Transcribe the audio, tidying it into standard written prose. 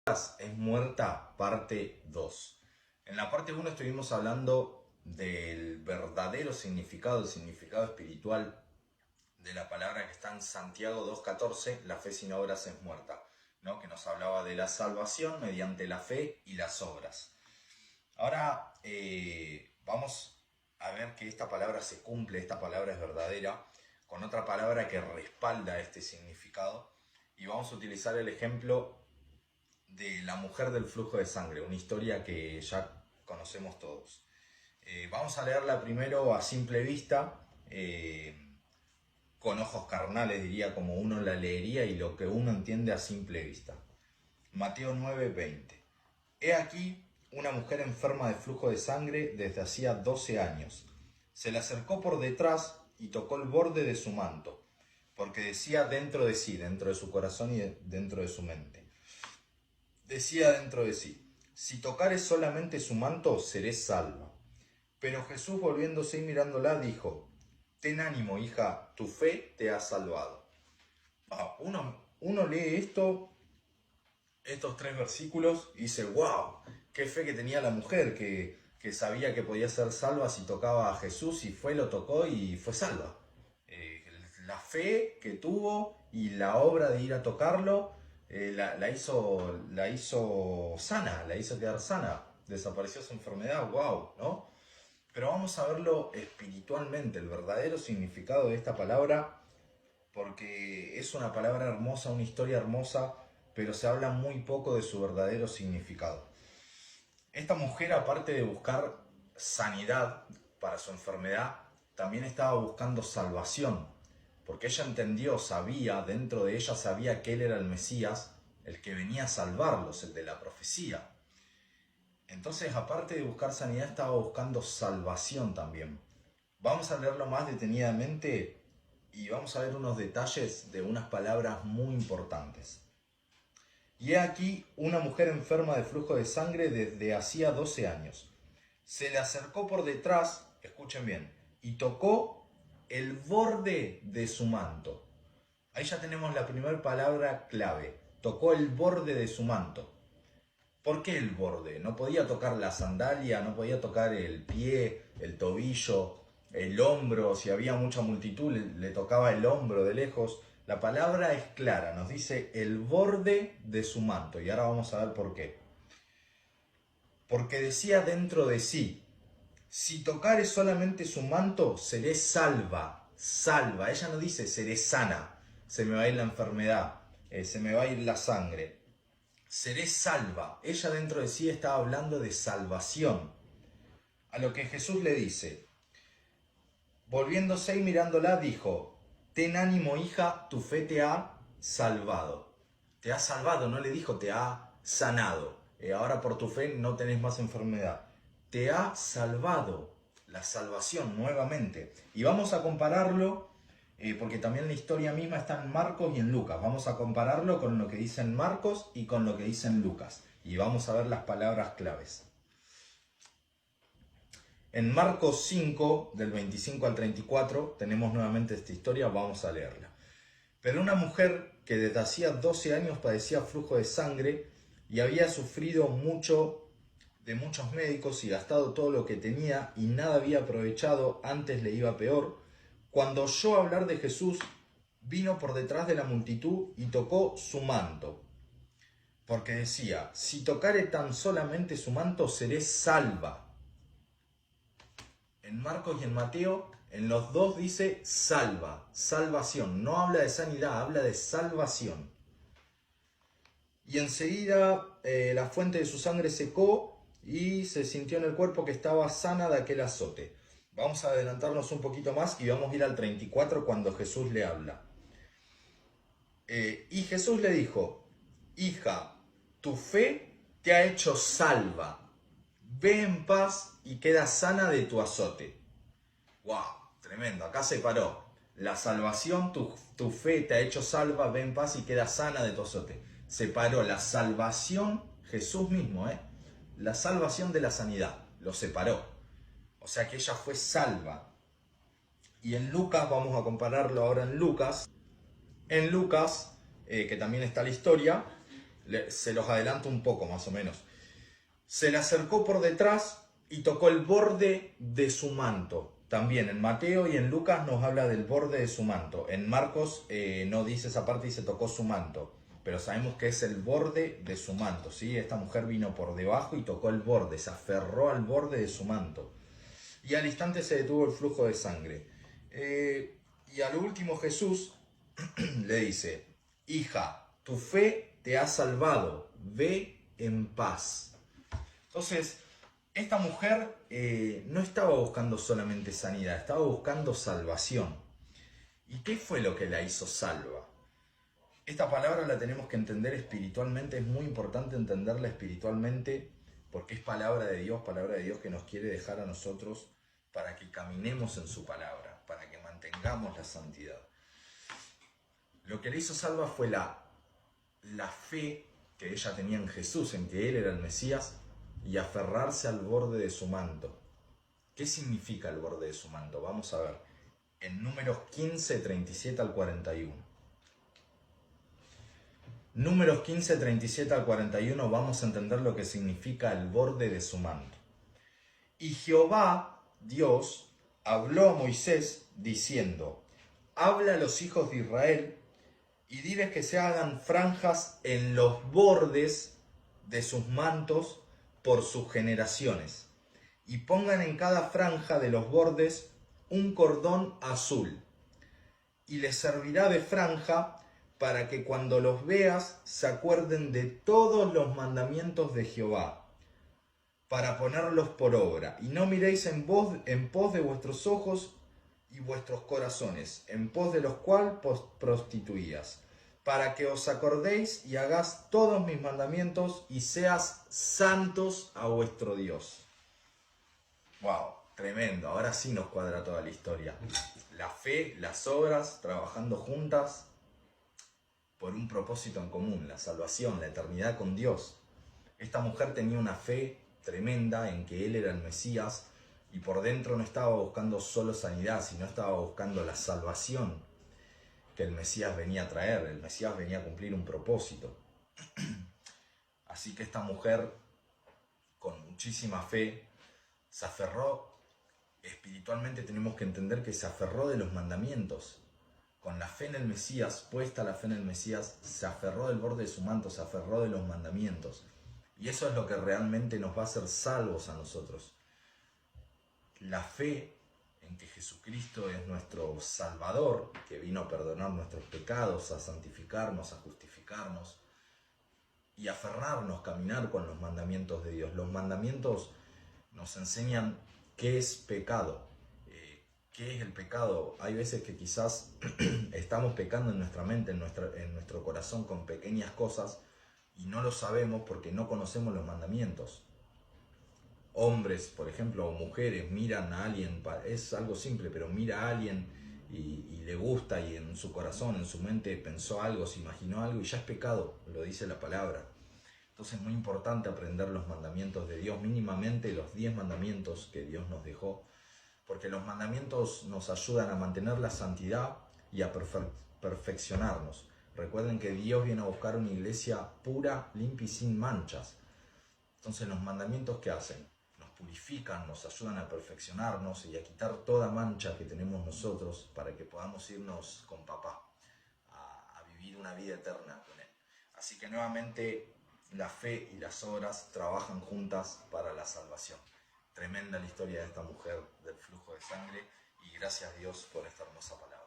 Es muerta, parte 2. En la parte 1 estuvimos hablando del verdadero significado, el significado espiritual de la palabra que está en Santiago 2.14, la fe sin obras es muerta, ¿no? Que nos hablaba de la salvación mediante la fe y las obras. Ahora vamos a ver que esta palabra se cumple, esta palabra es verdadera, con otra palabra que respalda este significado, y vamos a utilizar el ejemplo de la mujer del flujo de sangre, una historia que ya conocemos todos. Vamos a leerla primero a simple vista, con ojos carnales, diría, como uno la leería y lo que uno entiende a simple vista. Mateo 9:20. He aquí una mujer enferma de flujo de sangre desde hacía 12 años. Se le acercó por detrás y tocó el borde de su manto, porque decía dentro de sí, dentro de su corazón y dentro de su mente. Decía dentro de sí: si tocare solamente su manto, seré salva. Pero Jesús, volviéndose y mirándola, dijo: ten ánimo, hija, tu fe te ha salvado. Uno lee estos 3 versículos y dice: wow, qué fe que tenía la mujer, que sabía que podía ser salva si tocaba a Jesús, y lo tocó y fue salva. La fe que tuvo y la obra de ir a tocarlo la hizo sana, la hizo quedar sana, desapareció su enfermedad, wow, ¿no? Pero vamos a verlo espiritualmente, el verdadero significado de esta palabra, porque es una palabra hermosa, una historia hermosa, pero se habla muy poco de su verdadero significado. Esta mujer, aparte de buscar sanidad para su enfermedad, también estaba buscando salvación, porque ella entendió, sabía, dentro de ella sabía que él era el Mesías, el que venía a salvarlos, el de la profecía. Entonces, aparte de buscar sanidad, estaba buscando salvación también. Vamos a leerlo más detenidamente y vamos a ver unos detalles de unas palabras muy importantes. Y he aquí una mujer enferma de flujo de sangre desde hacía 12 años. Se le acercó por detrás, escuchen bien, y tocó el borde de su manto. Ahí ya tenemos la primera palabra clave. Tocó el borde de su manto. ¿Por qué el borde? No podía tocar la sandalia, no podía tocar el pie, el tobillo, el hombro. Si había mucha multitud, le tocaba el hombro de lejos. La palabra es clara, nos dice el borde de su manto. Y ahora vamos a ver por qué. Porque decía dentro de sí: si tocare solamente su manto, seré salva. Salva. Ella no dice seré sana, se me va a ir la enfermedad, se me va a ir la sangre. Seré salva. Ella dentro de sí estaba hablando de salvación. A lo que Jesús le dice, volviéndose y mirándola, dijo: ten ánimo, hija, tu fe te ha salvado. Te ha salvado, no le dijo te ha sanado. Ahora por tu fe no tenés más enfermedad. Te ha salvado, la salvación nuevamente. Y vamos a compararlo, porque también la historia misma está en Marcos y en Lucas. Vamos a compararlo con lo que dice en Marcos y con lo que dice en Lucas. Y vamos a ver las palabras claves. En Marcos 5, del 25 al 34, tenemos nuevamente esta historia, vamos a leerla. Pero una mujer que desde hacía 12 años padecía flujo de sangre y había sufrido mucho de muchos médicos y gastado todo lo que tenía y nada había aprovechado, antes le iba peor, cuando oyó hablar de Jesús, vino por detrás de la multitud y tocó su manto. Porque decía: si tocare tan solamente su manto, seré salva. En Marcos y en Mateo, en los dos dice salva, salvación. No habla de sanidad, habla de salvación. Y enseguida la fuente de su sangre secó y se sintió en el cuerpo que estaba sana de aquel azote. Vamos a adelantarnos un poquito más y vamos a ir al 34 cuando Jesús le habla. Y Jesús le dijo: hija, tu fe te ha hecho salva. Ve en paz y queda sana de tu azote. ¡Wow! Tremendo, acá se paró. La salvación, tu fe te ha hecho salva, ve en paz y queda sana de tu azote. Se paró la salvación, Jesús mismo, la salvación de la sanidad, lo separó. O sea que ella fue salva. Y en Lucas, vamos a compararlo ahora en Lucas, que también está la historia, Se los adelanto un poco más o menos. Se le acercó por detrás y tocó el borde de su manto. También en Mateo y en Lucas nos habla del borde de su manto. En Marcos no dice esa parte, dice tocó su manto. Pero sabemos que es el borde de su manto, ¿sí? Esta mujer vino por debajo y tocó el borde, se aferró al borde de su manto. Y al instante se detuvo el flujo de sangre. Y a lo último Jesús le dice, hija, tu fe te ha salvado, ve en paz. Entonces, esta mujer no estaba buscando solamente sanidad, estaba buscando salvación. ¿Y qué fue lo que la hizo salva? Esta palabra la tenemos que entender espiritualmente, es muy importante entenderla espiritualmente porque es palabra de Dios que nos quiere dejar a nosotros para que caminemos en su palabra, para que mantengamos la santidad. Lo que le hizo salva fue la fe que ella tenía en Jesús, en que Él era el Mesías, y aferrarse al borde de su manto. ¿Qué significa el borde de su manto? Vamos a ver. En Números 15, 37 al 41. Números 15, 37 al 41 vamos a entender lo que significa el borde de su manto. Y Jehová, Dios, habló a Moisés diciendo, habla a los hijos de Israel y diles que se hagan franjas en los bordes de sus mantos por sus generaciones, y pongan en cada franja de los bordes un cordón azul, y les servirá de franja para que cuando los veas se acuerden de todos los mandamientos de Jehová, para ponerlos por obra, y no miréis en pos de vuestros ojos y vuestros corazones, en pos de los cuales prostituías, para que os acordéis y hagáis todos mis mandamientos y seas santos a vuestro Dios. Wow, tremendo, ahora sí nos cuadra toda la historia. La fe, las obras, trabajando juntas por un propósito en común, la salvación, la eternidad con Dios. Esta mujer tenía una fe tremenda en que Él era el Mesías y por dentro no estaba buscando solo sanidad, sino estaba buscando la salvación que el Mesías venía a traer. El Mesías venía a cumplir un propósito. Así que esta mujer, con muchísima fe, se aferró. Espiritualmente tenemos que entender que se aferró de los mandamientos. Con la fe en el Mesías, puesta la fe en el Mesías, se aferró del borde de su manto, se aferró de los mandamientos. Y eso es lo que realmente nos va a hacer salvos a nosotros. La fe en que Jesucristo es nuestro Salvador, que vino a perdonar nuestros pecados, a santificarnos, a justificarnos y aferrarnos, caminar con los mandamientos de Dios. Los mandamientos nos enseñan qué es pecado, qué es el pecado. Hay veces que quizás estamos pecando en nuestra mente, en nuestro corazón con pequeñas cosas y no lo sabemos porque no conocemos los mandamientos. Hombres, por ejemplo, o mujeres miran a alguien, es algo simple, pero mira a alguien y le gusta y en su corazón, en su mente pensó algo, se imaginó algo y ya es pecado, lo dice la palabra. Entonces es muy importante aprender los mandamientos de Dios, mínimamente los 10 mandamientos que Dios nos dejó, porque los mandamientos nos ayudan a mantener la santidad y a perfeccionarnos. Recuerden que Dios viene a buscar una iglesia pura, limpia y sin manchas. Entonces los mandamientos, ¿qué hacen? Nos purifican, nos ayudan a perfeccionarnos y a quitar toda mancha que tenemos nosotros para que podamos irnos con papá a vivir una vida eterna con Él. Así que nuevamente la fe y las obras trabajan juntas para la salvación. Tremenda la historia de esta mujer del flujo de sangre y gracias a Dios por esta hermosa palabra.